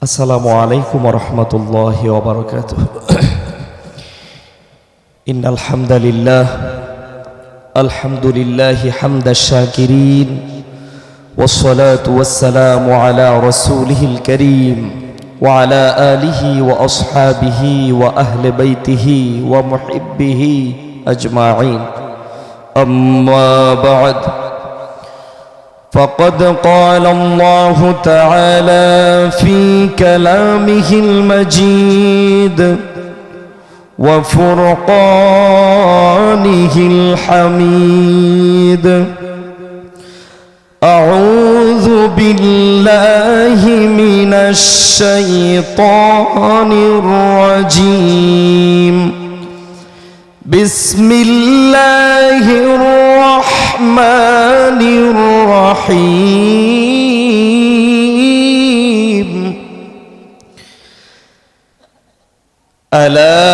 আসসালামু আলাইকুম ওয়া রাহমাতুল্লাহি ওয়া বারাকাতুহু। ইন্নাল হামদালিল্লাহি হামদাশ শাকিরিন ওয়াস সালাতু ওয়াস সালামু আলা রাসূলিহিল কারীম ওয়া আলা আলিহি ওয়া আসহাবিহি ওয়া আহলি বাইতিহি ওয়া মুহিব্বিহি আজমাইন। আম্মা বা'দ فقد قال الله تعالى في كلامه المجيد وفرقانه الحميد: أعوذ بالله من الشيطان الرجيم. بسم الله الرحمن الرحيم. ألا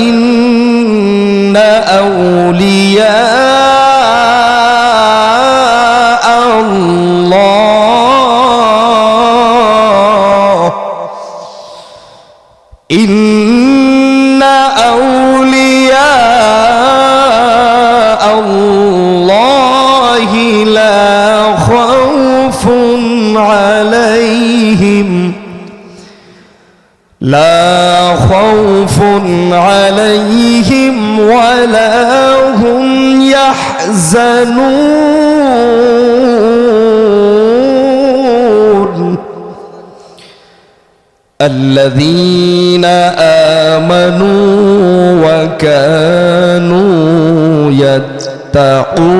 إن أولياء الله لا خوف عليهم ولا هم يحزنون. الذين آمنوا وكانوا يتقون.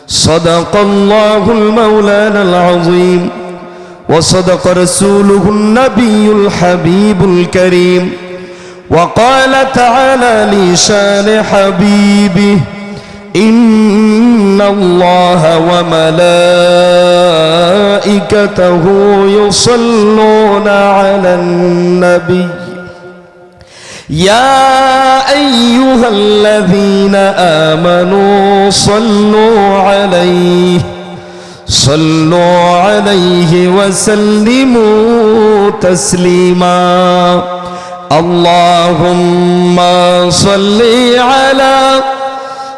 صدق الله المولانا العظيم وصدق رسوله النبي الحبيب الكريم. وقال تعالى لشان حبيبه: إن الله وملائكته يصلون على النبي يا أيها الذين آمنوا صلوا عليه وسلموا تسليما. اللهم صل على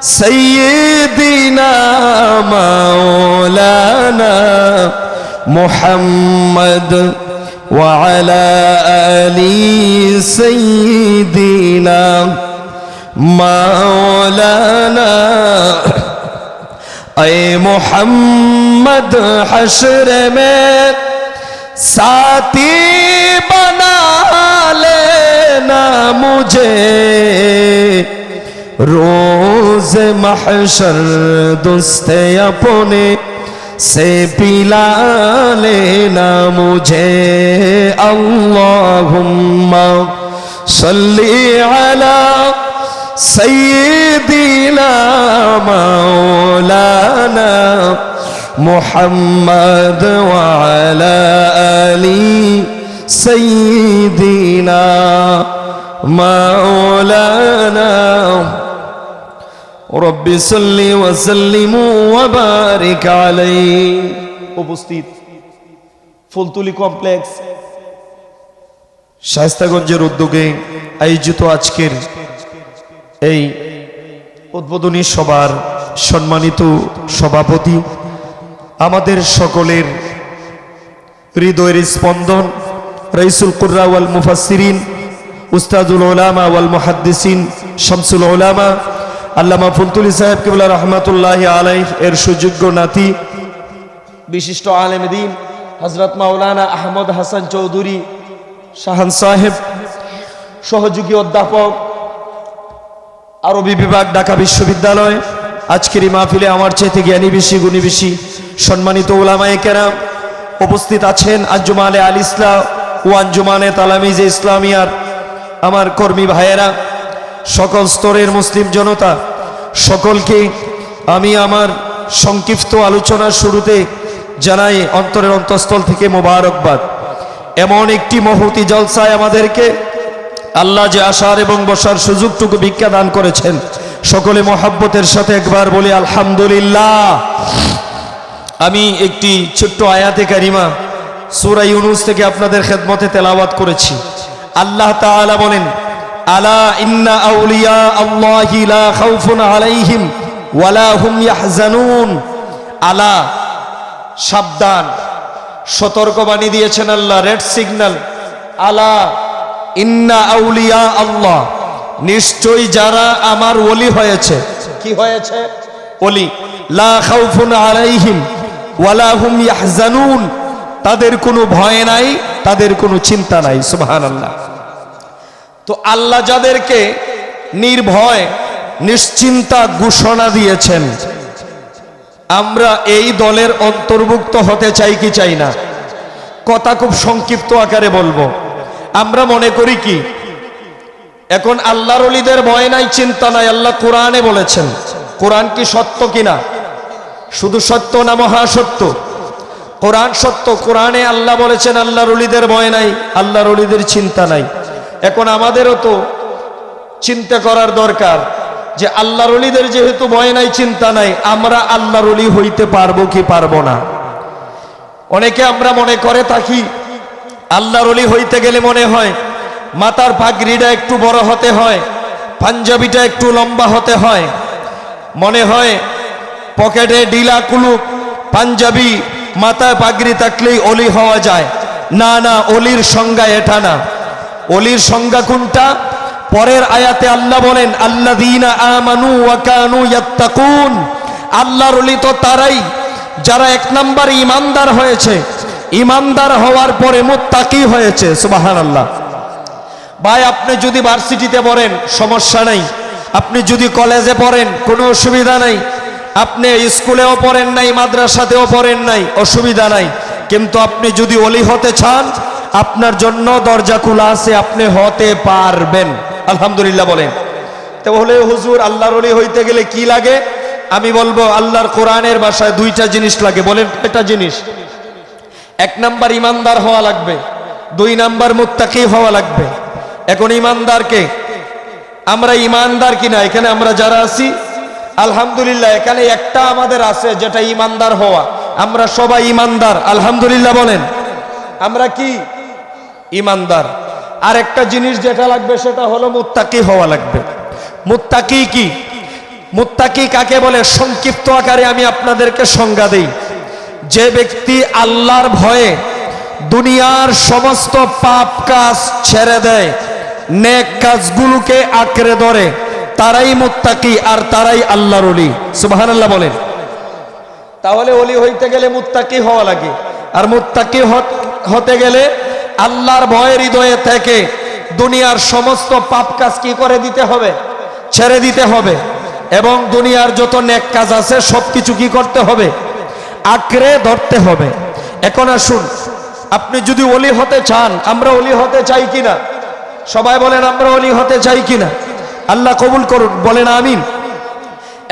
سيدنا مولانا محمد وعلى آل سيدنا مولانا. اے محمد حشر میں ساتھی بنا لینا مجھے، روز محشر دست اپنے سے پلا لینا مجھے. اللہم صلی علی سیدنا مولانا محمد وعلى آل سیدنا مولانا. رب صل وسلم وبارك عليه. উপস্থিত ফুলতলি কমপ্লেক্স শায়েস্তাগঞ্জের উদ্যোগে আয়োজিত আজকের এই উদ্বোধনী সভার সম্মানিত সভাপতি, আমাদের সকলের হৃদয়ের স্পন্দন, রাইসুল কুররা ওয়াল মুফাসসিরিন, উস্তাদুল উলামা ওয়াল মুহাদ্দিসিন, শামসুল উলামা আল্লামা ফুলতুলি সাহেব কিবলা রহমাতুল্লাহি আলাইহি এর সুযোগ্য নাতি, বিশিষ্ট আলেম দ্বীন হযরত মাওলানা আহমদ হাসান চৌধুরী শাহান সাহেব, সহযোগী অধ্যাপক আরবি বিভাগ ঢাকা বিশ্ববিদ্যালয়, আজকের এই মাহফিলে আমার চাইতে জ্ঞানী বেশি গুণী বেশি সম্মানিত উলামায়ে কেরাম উপস্থিত আছেন, আঞ্জুমানে আল ইসলাম ও আঞ্জুমানে তালামিজে ইসলামিয়ার আমার কর্মী ভাইয়েরা, সকল স্তরের মুসলিম জনতা, সকলকে আমি আমার সংক্ষিপ্ত আলোচনার শুরুতে জানাই অন্তরের অন্তঃস্থল থেকে মোবারকবাদ। এমন একটি মহতি জলসায় আমাদেরকে আল্লাহ যে আসার এবং বসার সুযোগটুকু ভিক্ষা দান করেছেন, সকলে মোহাব্বতের সাথে একবার বলি আলহামদুলিল্লাহ। আমি একটি ছোট্ট আয়াতে কারিমা সূরা ইউনূস থেকে আপনাদের খেদমতে তেলাওয়াত করেছি। আল্লাহ তাআলা বলেন, আলা ইন্না আউলিয়া আল্লাহি লা খাউফুন আলাইহিম ওয়ালা হুম ইয়াহজানুন। আলা, সাবধান, সতর্কবাণী দিয়েছেন আল্লাহ, রেড সিগন্যাল। আলা ইন্না আউলিয়া আল্লাহ, নিশ্চয়ই যারা আমার ওলি হয়েছে। কি হয়েছে? ওলি। লা খাউফুন আলাইহিম ওয়ালা হুম ইয়াহজানুন, তাদের কোনো ভয় নাই, তাদের কোনো চিন্তা নাই। সুবহানাল্লাহ। তো আল্লাহ যাদেরকে নির্ভয় নিশ্চিন্তা ঘোষণা দিয়েছেন, আমরা এই দলের অন্তর্ভুক্ত হতে চাই কি চাই না? কথা খুব সংক্ষিপ্ত আকারে বলবো। আমরা মনে করি কি এখন আল্লাহর ওলিদের ভয় নাই, চিন্তা নাই, আল্লাহ কোরআনে বলেছেন। কোরআন কি সত্য কিনা? শুধু সত্য না মহাসত্য? কোরআন সত্য। কোরআনে আল্লাহ বলেছেন আল্লাহর ওলিদের ভয় নাই, আল্লাহর ওলিদের চিন্তা নাই। এখন আমাদেরও তো চিন্তা করার দরকার যে আল্লাহর ওলিদের যেহেতু ভয় নাই, চিন্তা নাই, আমরা আল্লাহর ওলি হইতে পারবো কি পারবো না? অনেকে আমরা মনে করে থাকি আল্লাহর ওলি হইতে গেলে মনে হয় মাথার পাগড়িটা একটু বড় হতে হয়, পাঞ্জাবিটা একটু লম্বা হতে হয়, মনে হয় পকেটে ডিলা কুলুপ পাঞ্জাবি মাথায় পাগড়ি থাকলেই অলি হওয়া যায়। না না, অলির সংজ্ঞা এটা না। অলির সংজ্ঞা কোনটা? পরের আয়াতে আল্লাহ বলেন, আল্লাযীনা আমানু ওয়া কানু ইয়াত্তাকুন। আল্লাহর ওলি তো তারাই যারা এক নাম্বার ঈমানদার হয়েছে, ঈমানদার হওয়ার পরে মুত্তাকি হয়েছে। সুবহানাল্লাহ। ভাই, আপনি যদি ভার্সিটিতে পড়েন সমস্যা নাই, আপনি যদি কলেজে পড়েন কোনো অসুবিধা নাই, আপনি স্কুলেও পড়েন নাই, মাদ্রাসাতেও পড়েন নাই, অসুবিধা নাই। কিন্তু আপনি যদি ওলি হতে চান, আপনার জন্য দরজা খোলা আছে, আপনি হতে পারবেন। আলহামদুলিল্লাহ বলেন। তাহলে হুজুর আল্লাহর ওলি হইতে গেলে কি লাগে? আমি বলবো আল্লাহর কোরআনের ভাষায় দুইটা জিনিস লাগে। বলেন কয়টা জিনিস? এক নাম্বার ঈমানদার হওয়া লাগবে, দুই নাম্বার মুত্তাকি হওয়া লাগবে। এখন ঈমানদারকে আমরা ঈমানদার কিনা এখানে আমরা যারা আছি আলহামদুলিল্লাহ, এখানে একটা আমাদের আছে যেটা ঈমানদার হওয়া। আমরা সবাই ঈমানদার আলহামদুলিল্লাহ বলেন। আমরা কি ঈমানদার। আর একটা জিনিস যেটা লাগবে সেটা হলো মুত্তাকি হওয়া লাগবে। মুত্তাকি কি? মুত্তাকি কাকে বলে? সংক্ষিপ্ত আকারে আমি আপনাদেরকে সংজ্ঞা দেই। যে ব্যক্তি আল্লাহর ভয়ে দুনিয়ার সমস্ত পাপ কাজ ছেড়ে দেয়, নেক কাজগুলোকে আঁকড়ে ধরে, তারাই মুত্তাকি আর তারাই আল্লাহর ওলি। সুবহানাল্লাহ বলেন। তাহলে ওলি হইতে গেলে মুত্তাকি হওয়া লাগে। আর মুত্তাকি হতে গেলে আল্লাহর ভয় হৃদয়ে থেকে দুনিয়ার সমস্ত পাপ কাজ কি করে দিতে হবে? ছেড়ে দিতে হবে। এবং দুনিয়ার যত নেক কাজ আছে সবকিছু কি করতে হবে? আঁকড়ে ধরতে হবে। এখন আসুন, আপনি যদি ওলি হতে চান, আমরা ওলি হতে চাই কিনা? সবাই বলেন আমরা ওলি হতে চাই কিনা? আল্লাহ কবুল করুন, বলেন আমিন।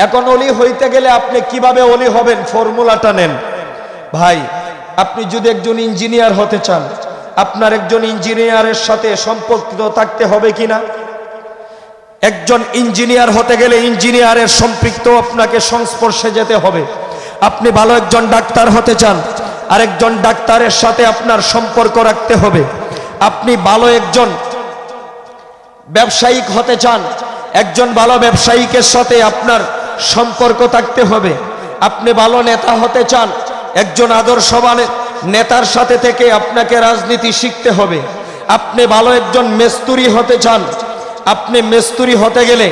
এখন ওলি হইতে গেলে আপনি কিভাবে ওলি হবেন ফর্মুলাটা নেন। ভাই, আপনি যদি একজন ইঞ্জিনিয়ার হতে চান, আপনার একজন ইঞ্জিনিয়ারের সাথে সম্পর্কিত থাকতে হবে কিনা? একজন ইঞ্জিনিয়ার হতে গেলে ইঞ্জিনিয়ারের সম্পৃক্ত আপনাকে সংস্পর্শে যেতে হবে। আপনি ভালো একজন ডাক্তার হতে চান, আরেকজন ডাক্তারের সাথে আপনার সম্পর্ক রাখতে হবে। আপনি ভালো একজন ব্যবসায়িক হতে চান, একজন ভালো ব্যবসায়িকের সাথে আপনার সম্পর্ক থাকতে হবে। আপনি ভালো নেতা হতে চান, একজন আদর্শবান নেতার সাথে থেকে আপনাকে রাজনীতি শিখতে হবে। আপনি ভালো একজন মেস্তুরি হতে চান, আপনি মেস্তুরি হতে গেলে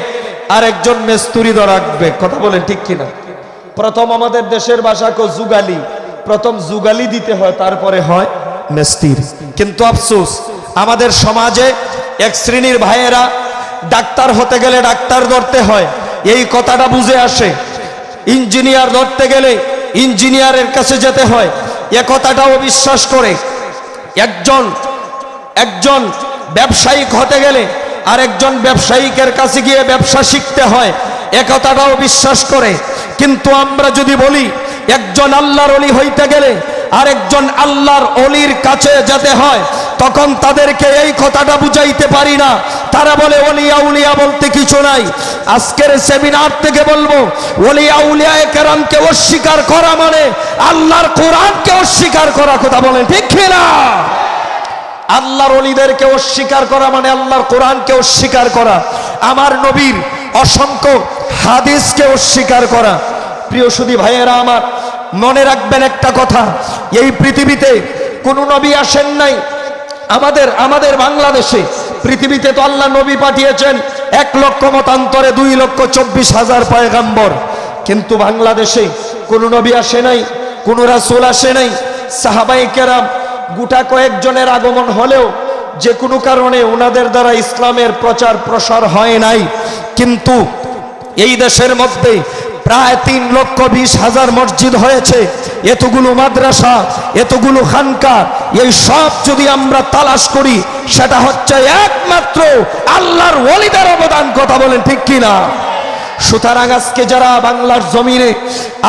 আর একজন মেস্তুরি রাখবে। কথা বলেন ঠিক কিনা? প্রথম আমাদের দেশের ভাষাকে যুগালি, প্রথম যুগালি দিতে হয়, তারপরে হয় মেস্তির। কিন্তু আফসোস আমাদের সমাজে এক শ্রেণীর ভাইয়েরা ডাক্তার হতে গেলে ডাক্তার ধরতে হয়, এই কথাটা বুঝে আসে। ইঞ্জিনিয়ার ধরতে গেলে ইঞ্জিনিয়ারের কাছে যেতে হয়, এ কথাটাও বিশ্বাস করে। একজন ব্যবসায়িক হতে গেলে আরেকজন ব্যবসায়িকের কাছে গিয়ে ব্যবসা শিখতে হয়, এ কথাটাও বিশ্বাস করে। কিন্তু আমরা যদি বলি একজন আল্লাহর ওলি হইতে গেলে আরেকজন আল্লাহর ওলির কাছে যেতে হয়, তখন তাদেরকে এই কথাটা বুঝাইতে পারি না তারা বলে ওলিয়া উলিয়া বলতে কিছু নাই। আজকের সেমিনার থেকে বলবো, ওলিয়া উলিয়ায়ে কেরামকে অস্বীকার করা মানে আল্লাহর কোরআনকে অস্বীকার করা। কথা বলেন ঠিক কিনা? আল্লাহর ওলিদেরকে অস্বীকার করা মানে আল্লাহর কোরআনকে অস্বীকার করা, আমার নবীর অসংখ্য হাদিসকে অস্বীকার করা। প্রিয় সুধী ভাইয়েরা আমার, মনে রাখবেন একটা কথা, এই পৃথিবীতে কোনো নবী আসেন নাই। আমাদের বাংলাদেশে, পৃথিবীতে তো আল্লাহ নবী পাঠিয়েছেন 1 লক্ষ মতান্তরে 2,24,000 পয়গাম্বর, কিন্তু বাংলাদেশে কোনো নবী আসে নাই, কোনো রাসূল আসে নাই। সাহাবায়ে কেরাম গোটা কয়েকজনের আগমন হলেও যে কোনো কারণে ওনাদের দ্বারা ইসলামের প্রচার প্রসার হয় নাই। কিন্তু এই দেশের মধ্যে প্রায় 3,20,000 মসজিদ হয়েছে, এতগুলো মাদ্রাসা, এতগুলো খানকা, এই সব যদি আমরা তালাশ করি সেটা হচ্ছে একমাত্র আল্লাহর ওলিদের অবদান। কথা বলেন ঠিক কিনা? সুতরাং আজকে যারা বাংলার জমিনে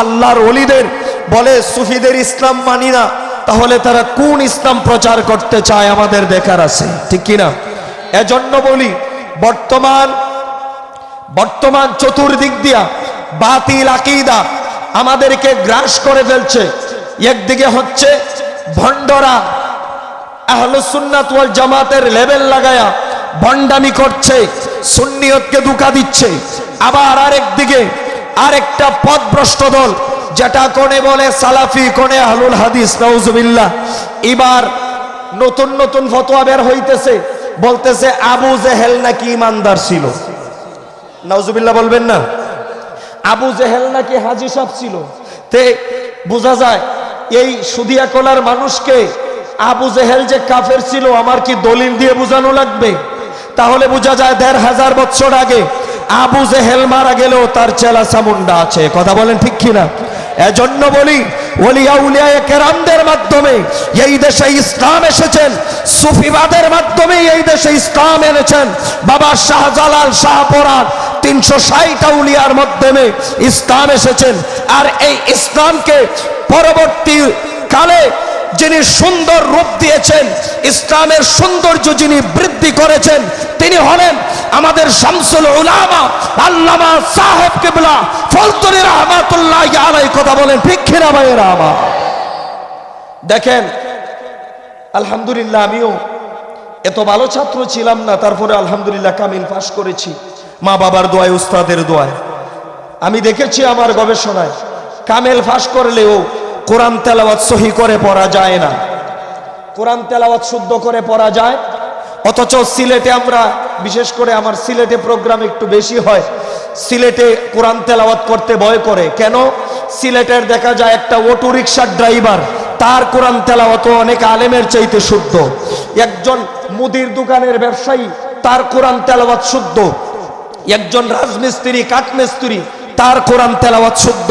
আল্লাহর ওলিদের বলে সুফিদের ইসলাম মানি না, তাহলে তারা কোন ইসলাম প্রচার করতে চায় আমাদের দেখার আছে, ঠিক কিনা? এজন্য বলি, বর্তমান চতুর্দিক দিয়া বাতিল আকীদা আমাদেরকে গ্রাস করে ফেলছে। একদিকে হচ্ছে ভণ্ডরা আহলুস সুন্নাত ওয়াল জামাতের লেবেল লাগায়া ভণ্ডামি করছে, সুন্নিয়তকে ধোঁকা দিচ্ছে। আবার আরেকদিকে আরেকটা পথভ্রষ্ট দল, যেটা কোনে বলে সালাফি, কোনে আহলুল হাদিস, নাউজুবিল্লাহ। এবার নতুন নতুন ফতোয়া বের হইতেছে, বলতেছে আবু জেহেল নাকি ইমানদার ছিল। নাউজুবিল্লাহ বলবেন না? আবু জেহেল নাকি হাজী সাহেব ছিল। তে বোঝা যায় এই সুদিয়া কলার মানুষকে আবু জেহেল যে কাফের ছিল আমার কি দলিল দিয়ে বোঝানো লাগবে? তাহলে বোঝা যায় 1,500 বছর আগে আবু জেহেল মারা গেলেও তার চেলা চামুন্ডা আছে। কথা বলেন ঠিক কিনা? এজন্য বলি, ওলিয়া উলিয়ায়ে কেরামদের মাধ্যমে এই দেশে ইসলাম এসেছেন, সুফিবাদের মাধ্যমে এই দেশে ইসলাম এনেছেন বাবা শাহজালাল, শাহপরাণ, 360 আউলিয়ার মাধ্যমে ইসলাম এসেছেন। আর এই ইসলামকে পরবর্তী কালে যিনি সুন্দর রূপ দিয়েছেন, ইসলামের সৌন্দর্য যিনি বৃদ্ধি করেছেন, তিনি হলেন আমাদের শামসুল উলামা আল্লামা সাহেব কিবলা ফজলুর রহমাতুল্লাহি আলাইহি। কথা বলেন ঠিক কিনা ভাইয়েরা আমার? দেখেন, আলহামদুলিল্লাহ আমিও এত ভালো ছাত্র ছিলাম না, তারপরে আলহামদুলিল্লাহ কামিল পাশ করেছি মা বাবার দোয়ায়, উস্তাদের দোয়ায়। আমি দেখেছি আমার গবেষণায় কামেল পাশ করলেও কোরআন তেলাওয়াত সহি করে পড়া যায় না। কোরআন তেলাওয়াত শুদ্ধ করে পড়া যায়, অথচ সিলেটে আমরা, বিশেষ করে আমার সিলেটে প্রোগ্রাম একটু বেশি হয়, সিলেটে কোরআন তেলাওয়াত করতে ভয় করে। কেন? সিলেটের দেখা যায় একটা অটো রিকশার ড্রাইভার, তার কোরআন তেলাওয়াত অনেক আলেমের চাইতে শুদ্ধ। একজন মুদির দোকানের ব্যবসায়ী, তার কোরআন তেলাওয়াত শুদ্ধ। একজন রাজমিস্ত্রি, কাঠমিস্ত্রি, তার কোরআন তেলাওয়াত শুদ্ধ।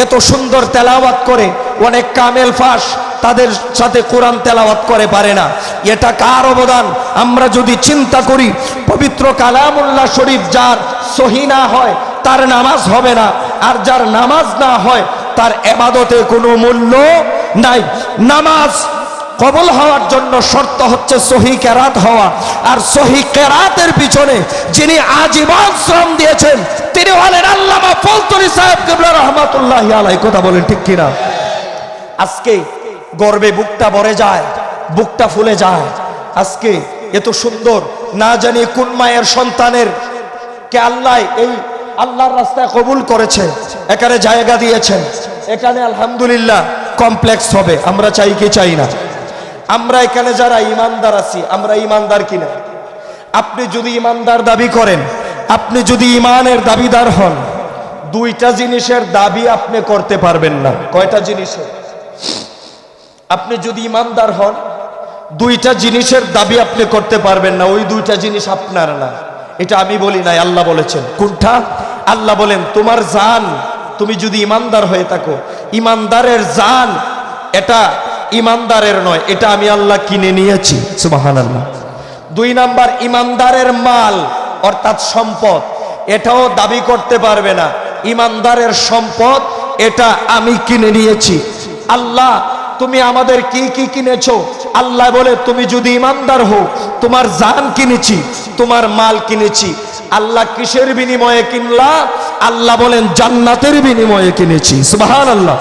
এত সুন্দর তেলাওয়াত করে অনেক কামেল ফাঁস তাদের সাথে কোরআন তেলাওয়াত করে পারে না। এটা কার অবদান? আমরা যদি চিন্তা করি, পবিত্র কালামুল্লাহ শরীফ যার সহি না হয় তার নামাজ হবে না, আর যার নামাজ না হয় তার ইবাদতে কোনো মূল্য নাই। নামাজ কবুল হওয়ার জন্য শর্ত হচ্ছে সহি কেরাত হওয়া, আর সহি কেরাতের পিছনে যিনি আজীবন শ্রম দিয়েছেন তিনি হলেন আল্লামা ফজলুর সাহেব কিবলা রহমাতুল্লাহি আলাইহি। কথা বলেন ঠিক কিনা? আজকে গর্বে বুকটা ভরে যায়, বুকটা ফুলে যায়। আজকে এত সুন্দর, না জানি কোন মায়ের সন্তানের কে আল্লাহ এই আল্লাহর রাস্তায় কবুল করেছে, এখানে জায়গা দিয়েছেন, এখানে আলহামদুলিল্লাহ কমপ্লেক্স হবে। আমরা চাই কি চাই না? আমরা এখানে যারা ইমানদার আছি, আমরা ইমানদার কিনা? আপনি যদি ইমানদার দাবি করেন, আপনি যদি ইমানের দাবিদার হন, দুইটা জিনিসের দাবি আপনি করতে পারবেন না। কয়টা জিনিসের? আপনি যদি ইমানদার হন, দুইটা জিনিসের দাবি আপনি করতে পারবেন না। ওই দুইটা জিনিস আপনার না, এটা আমি বলি নাই, আল্লাহ বলেছেন। কোনটা? আল্লাহ বলেন তোমার জান, তুমি যদি ইমানদার হয়ে থাকো, ইমানদারের জান এটা ইমানদারের নয়, এটা আমি আল্লাহ কিনে নিয়েছি। সুবহানাল্লাহ। 2 নাম্বার, ইমানদারের মাল অর্থাৎ সম্পদ, এটাও দাবি করতে পারবে না। ইমানদারের সম্পদ এটা আমি কিনে নিয়েছি। আল্লাহ তুমি আমাদের কি কি কিনেছো আল্লাহ বলে তুমি যদি ইমানদার হও, তোমার জান কিনেছি, তোমার মাল কিনেছি। আল্লাহ কিসের বিনিময়ে কিনলা? আল্লাহ বলেন জান্নাতের বিনিময়ে কিনেছি। সুবহানাল্লাহ।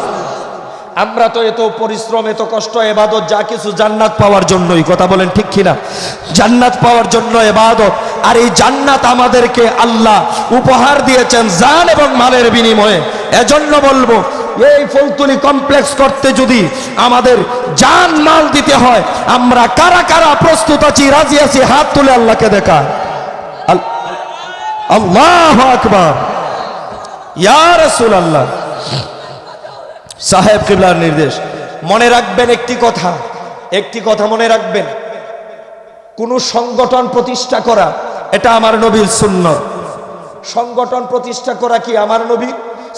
আমরা তো এত পরিশ্রম, এত কষ্ট, ইবাদত যা কিছু জান্নাত পাওয়ার জন্যই, কথা বলেন ঠিক কিনা? জান্নাত পাওয়ার জন্য ইবাদত, আর এই জান্নাত আমাদেরকে আল্লাহ উপহার দিয়েছেন জান এবং মালের বিনিময়ে। এজন্য বলবো, এই ফুলতলি কমপ্লেক্স করতে যদি আমাদের জান মাল দিতে হয়, আমরা কারা কারা প্রস্তুত আছি, রাজি আছি? হাত তুলে আল্লাহকে দেখা। আল্লাহু আকবার। ইয়া রাসূলুল্লাহ। সাহেব কিবলার নির্দেশ। মনে রাখবেন একটি কথা মনে রাখবেন, কোন সংগঠন প্রতিষ্ঠা করা এটা আমার নবীর সুন্নত। সংগঠন প্রতিষ্ঠা করা কি আমার নবীর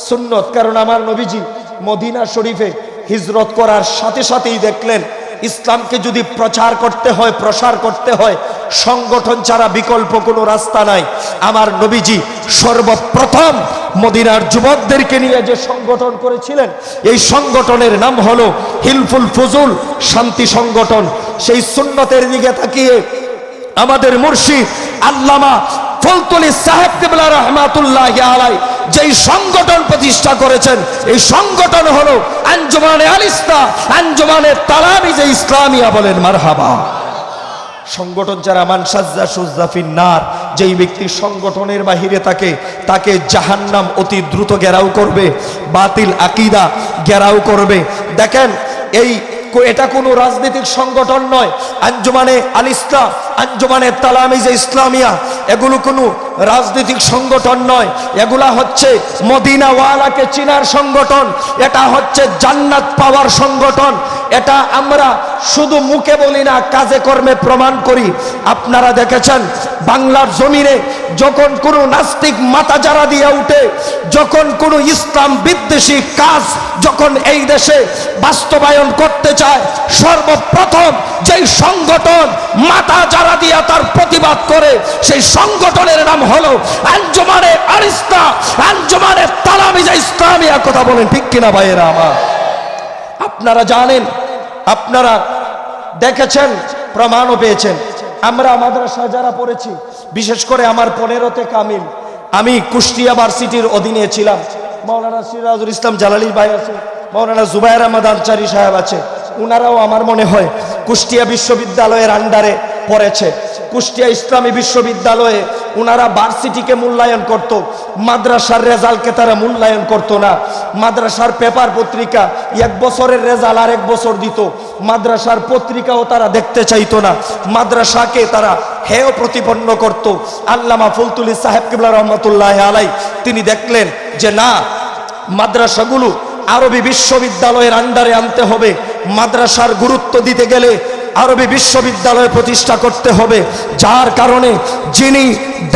সুন্নত? কারণ আমার নবীজি মদিনা শরীফে হিজরত করার সাথে সাথেই দেখলেন ইসলামকে যদি প্রচার করতে হয়, প্রসার করতে হয়, সংগঠন ছাড়া বিকল্প কোনো রাস্তা নাই। আমার নবীজি সর্বপ্রথম মদিনার যুবকদেরকে নিয়ে যে সংগঠন করেছিলেন, এই সংগঠনের নাম হলো হিলফুল ফুজুল, শান্তি সংগঠন। সেই সুন্নতের দিকে তাকিয়ে আমাদের মুর্শিদ আল্লামা ফুলতলি সাহেব কিবলা রাহমাতুল্লাহি আলাইহি যেই সংগঠন প্রতিষ্ঠা করেছেন, এই সংগঠন হলো আঞ্জুমানে আল ইসলাম, আঞ্জুমানে তালামিজে ইসলামিয়া। বলেন মারহাবা। সংগঠন যারা মান সাজ্জা সুজ্জা ফিন্নার, যেই ব্যক্তি সংগঠনের বাহিরে থাকে তাকে জাহান্নাম অতি দ্রুত ঘেরাও করবে, বাতিল আকীদা ঘেরাও করবে। দেখেন, এটা কোনো রাজনৈতিক সংগঠন নয়। আঞ্জুমানে আল ইসলাম, আঞ্জুমানে তালামিজে ইসলামিয়া, এগুলো কোনো রাজনৈতিক সংগঠন নয়। এগুলা হচ্ছে মদিনাওয়ালাকে চিনার সংগঠন, এটা হচ্ছে জান্নাত পাওয়ার সংগঠন। এটা আমরা শুধু মুখে বলি না, কাজে কর্মে প্রমাণ করি। আপনারা দেখেছেন বাংলার জমিনে যখন কোনো নাস্তিক মাথা জারা দিয়ে উঠে, যখন কোনো ইসলাম বিদ্বেষী কাজ যখন এই দেশে বাস্তবায়ন করতে চায়, সর্বপ্রথম যেই সংগঠন মাথা জারা দিয়া তার প্রতিবাদ করে, সেই সংগঠনের নাম হলো আঞ্জুমানে আল ইসলাম, আঞ্জুমানে তালামিজে ইসলামিয়া। কথা বলেন ঠিক কিনা ভাইয়েরা আমার? আপনারা জানেন, আপনারা দেখেছেন, প্রমাণও পেয়েছেন। আমরা মাদ্রাসা যারা পড়েছি, বিশেষ করে আমার 15তে কামিল, আমি কুষ্টিয়া ভার্সিটির অধীনে ছিলাম। মাওলানা সিরাজুল ইসলাম জালালি ভাই আছে, মাওলানা জুবায়ের আহমদ আনসারী সাহেব আছে, উনারাও আমার মনে হয় কুষ্টিয়া বিশ্ববিদ্যালয়ের আন্ডারে পড়েছে। কুষ্টিয়া ইসলামী বিশ্ববিদ্যালয়ে উনারা ভার্সিটিকে মূল্যায়ন করত, মাদ্রাসার রেজাল্টকে তারা মূল্যায়ন করত না। মাদ্রাসার পেপার পত্রিকা 1 বছরের রেজাল্ট আর 1 বছর দিত, মাদ্রাসার পত্রিকাও তারা দেখতে চাইতো না, মাদ্রাসাকে তারা হেয় প্রতিপন্ন করত। আল্লামা ফুলতুলি সাহেব কিবলা রহমাতুল্লাহি আলাইহি তিনি দেখলেন যে না, মাদ্রাসাগুলো আরবি বিশ্ববিদ্যালয়ের আন্ডারে আনতে হবে, মাদ্রাসার গুরুত্ব দিতে গেলে আরবি বিশ্ববিদ্যালয় প্রতিষ্ঠা করতে হবে। যার কারণে যিনি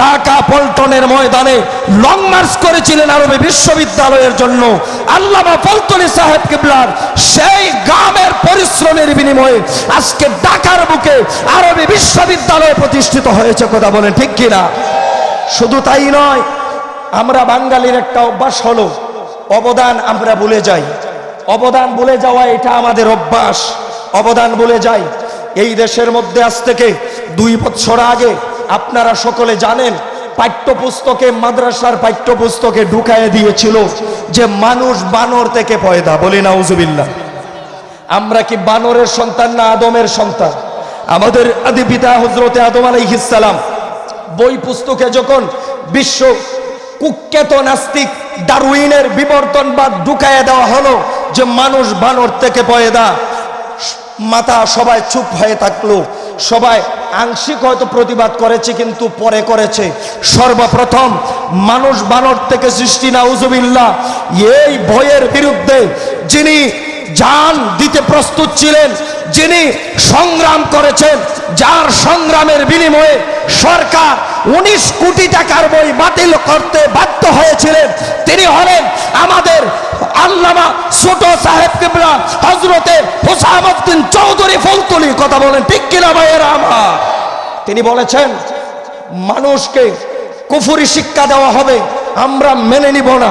ঢাকা পল্টনের ময়দানে লং মার্চ করেছিলেন আরবি বিশ্ববিদ্যালয়ের জন্য, আল্লামা ফুলতুলি সাহেব কিবলার সেই গ্রামের পরিশ্রমের বিনিময়ে আজকে ঢাকার বুকে আরবি বিশ্ববিদ্যালয় প্রতিষ্ঠিত হয়েছে। কথা বলেন ঠিক কিনা? শুধু তাই নয়, আমরা বাঙালির একটা অভ্যাস হলো অবদান আমরা ভুলে যাই। অবদান ভুলে যাওয়া এটা আমাদের অভ্যাস, অবদান ভুলে যাই। এই দেশের মধ্যে আজ থেকে 2 বছর আগে আপনারা সকলে জানেন, পাঠ্যপুস্তকে, মাদ্রাসার পাঠ্যপুস্তকে ঢুকায় দিয়েছিল যে মানুষ বানর থেকে পয়দা। বলি নাউজুবিল্লাহ। আমরা কি বানরের সন্তান না আদমের সন্তান? আমাদের আদি পিতা হযরতে আদম আলাইহিস সালাম বই পুস্তকে যখন বিশ্ব কুখ্যাত নাস্তিক ডারউইনের বিবর্তনবাদ ঢুকায় দেওয়া হলো যে মানুষ বানর থেকে পয়দা, মাথা সবাই চুপ হয়ে থাকলো। সবাই আংশিক হয়তো প্রতিবাদ করেছে, কিন্তু পরে করেছে। সর্বপ্রথম মানুষ বানর থেকে সৃষ্টি, নাউজুবিল্লাহ। এই ভয়ের বিরুদ্ধে যিনি জান দিতে প্রস্তুত ছিলেন, যিনি সংগ্রাম করেছেন, যার সংগ্রামের বিনিময়ে সরকার 19 কোটি টাকার বই বাতিল করতে বাধ্য হয়েছিলেন, তিনি হলেন আমাদের আল্লামা ছোট সাহেব কিবলা হযরতে হুসামউদ্দিন চৌধুরী ফুলতুলি। কথা বলেন ঠিক কিনা ভাইয়েরা আমার? তিনি বলেছেন মানুষকে কুফরি শিক্ষা দেওয়া হবে, আমরা মেনে নিব না।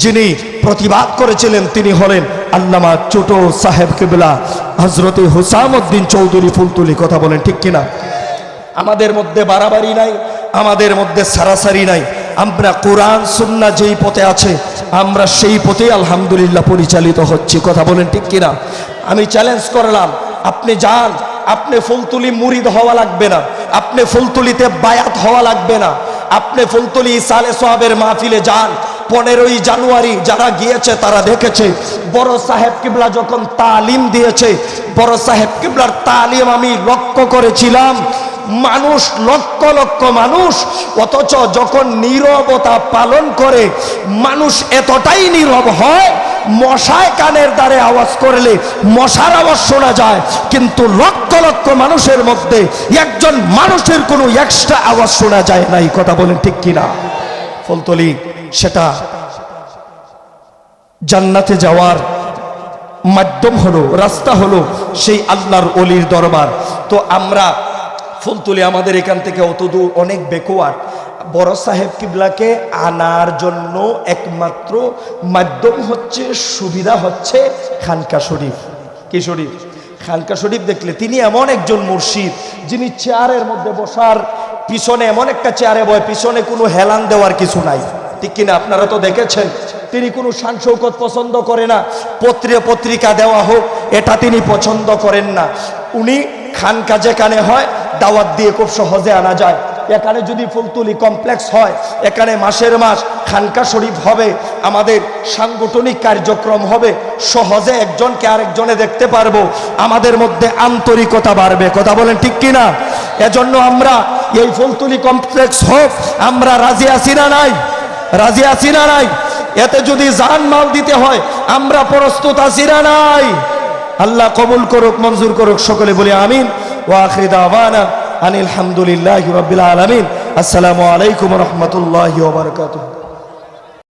যিনি প্রতিবাদ করেছিলেন তিনি হলেন আল্লামা ছোট সাহেব কিবলা হযরতে হুসামউদ্দিন চৌধুরী ফুলতুলি। কথা বলেন ঠিক কিনা? আমাদের মধ্যে বাড়াবাড়ি নাই, আমাদের মধ্যে সারাসারি নাই। আমরা কোরআন সুন্নাহ যেই পথে আছে আমরা সেই পথে আলহামদুলিল্লাহ পরিচালিত হচ্ছি। কথা বলেন ঠিক কিনা? আমি চ্যালেঞ্জ করলাম, আপনি যান, আপনি ফুলতুলি মুরিদ হওয়া লাগবে না, আপনি ফুলতুলিতে বায়াত হওয়া লাগবে না, আপনি ফুলতুলি ইসালে সোহাবের মাহফিলে যান। 15ই জানুয়ারি যারা গিয়েছে তারা দেখেছে বড় সাহেব কিবলা যখন তালিম দিয়েছে, বড় সাহেব কিবলার তালিম আমি লক্ষ্য করেছিলাম, মানুষ লক্ষ লক্ষ মানুষ, অথচ যখন নীরবতা পালন করে মানুষ এতটাই নীরব হয়, মশায় কানের দ্বারে আওয়াজ করলে মশার আওয়াজ শোনা যায়, কিন্তু লক্ষ লক্ষ মানুষের মধ্যে একজন মানুষের কোনো এক্সট্রা আওয়াজ শোনা যায় নাই। কথা বলেন ঠিক কিনা? ফুলতলি সেটা জান্নাতে যাওয়ার মাধ্যম হলো, রাস্তা হলো সেই আল্লাহর ওলির দরবার। তো আমরা ফুলতুলি আমাদের এখান থেকে অত দূর, অনেক ব্যাকওয়ার্ড। বড় সাহেব কিবলাকে আনার জন্য একমাত্র মাধ্যম হচ্ছে, সুবিধা হচ্ছে খানকা শরীফ। কি শরীফ? খানকা শরীফ দেখলে তিনি এমন একজন মুর্শিদ যিনি চেয়ারের মধ্যে বসার পিছনে এমন একটা চেয়ারে বয়, পিছনে কোনো হেলান দেওয়ার কিছু নাই। ঠিক কিনা? আপনারা তো দেখেছেন তিনি কোনো শান শৌকত পছন্দ করে না, পত্রিকা দেওয়া হোক এটা তিনি পছন্দ করেন না। উনি খানকা যেখানে হয় দাওয়াত দিয়ে খুব সহজে আনা যায়। এখানে যদি ফুলতুলি কমপ্লেক্স হয়, এখানে মাসের মাস খানকা শরীফ হবে, আমাদের সাংগঠনিক কার্যক্রম হবে, সহজে একজনকে আরেকজনে দেখতে পারবো, আমাদের মধ্যে আন্তরিকতা বাড়বে। কথা বলেন ঠিক কিনা? এজন্য আমরা এই ফুলতুলি কমপ্লেক্স হোক, আমরা রাজি আছি না নাই? রাজি আছি না নাই? এতে যদি জান মাল দিতে হয় আমরা প্রস্তুত আছি না নাই? আল্লাহ কবুল করুক, মঞ্জুর করুক। সকলে বলি আমিন। ওয়া আখিরু দাওয়ানা আনিল হামদুলিল্লাহি রাব্বিল আলামিন। আসসালামু আলাইকুম ওয়া রাহমাতুল্লাহি ওয়া বারাকাতুহু।